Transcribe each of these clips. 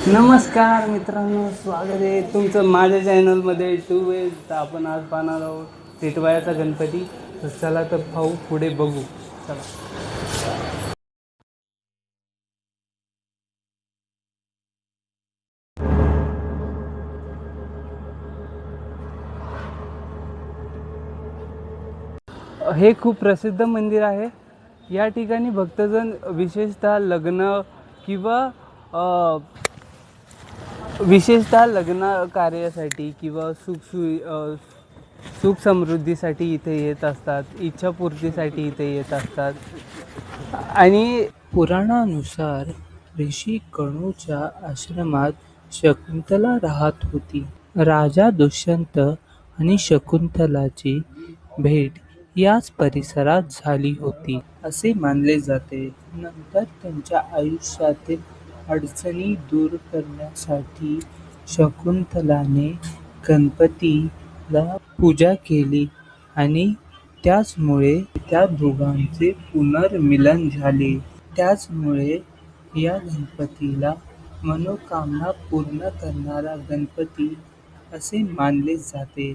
नमस्कार मित्रांनो, स्वागत आहे तुमचं माझ्या चॅनलमध्ये टू वेज. तर आपण आज पाहणार आहोत टिटवाळ्याचा गणपती. तर चला तर पाहू, पुढे बघू. चला. हे खूप प्रसिद्ध मंदिर आहे. या ठिकाणी भक्तजन विशेषतः लग्न किंवा लग्न कार्यासाठी किंवा सुख समृद्धीसाठी इथे येत असतात, इच्छापूर्तीसाठी इथे येत असतात. आणि पुराणानुसार ऋषी कणूच्या आश्रमात शकुंतला राहत होती. राजा दुष्यंत आणि शकुंतलाची भेट याच परिसरात झाली होती असे मानले जाते. नंतर त्यांच्या आयुष्यातील अडचणी दूर करण्यासाठी शकुंतलाने गणपतीला पूजा केली आणि त्याचमुळे त्या दोघांचे पुनर्मिलन झाले. त्याचमुळे या गणपतीला मनोकामना पूर्ण करणारा गणपती असे मानले जाते.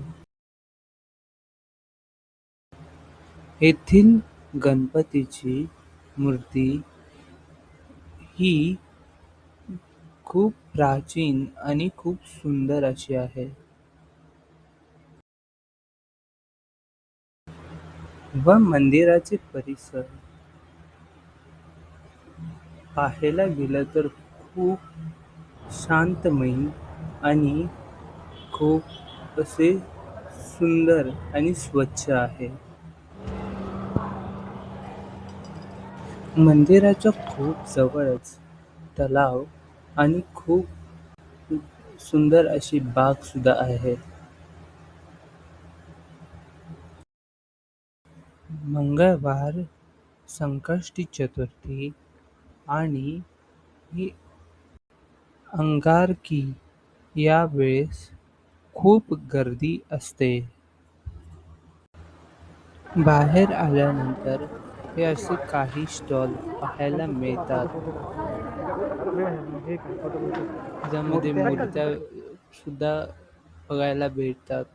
येथील गणपतीची मूर्ती ही खूप प्राचीन आणि खूप सुंदर अशी आहे. व मंदिराचे परिसर पाहायला गेलं तर खूप शांतमयी आणि खूप असे सुंदर आणि स्वच्छ आहे. मंदिराच्या खूप जवळच तलाव आणि खूप सुंदर अशी बाग सुद्धा आहे. मंगळवार, संकष्टी चतुर्थी आणि ही अंगारकी या वेळेस खूप गर्दी असते. बाहेर आल्यानंतर हे असे काही स्टॉल पाहायला मिळतात, ज्यामध्ये मूर्त्या सुद्धा बघायला भेटतात.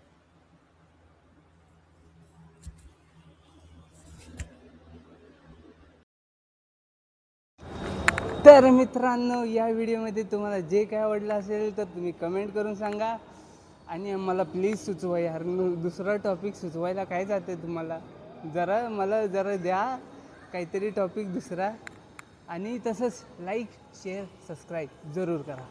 तर मित्रांनो, या व्हिडिओमध्ये तुम्हाला जे काय आवडलं असेल तर तुम्ही कमेंट करून सांगा आणि मला प्लीज सुचवा यार. दुसरा टॉपिक सुचवायला काय जाते तुम्हाला, मला जरा द्या काहीतरी टॉपिक दुसरा. आणि तसंच लाईक शेअर सबस्क्राईब जरूर करा.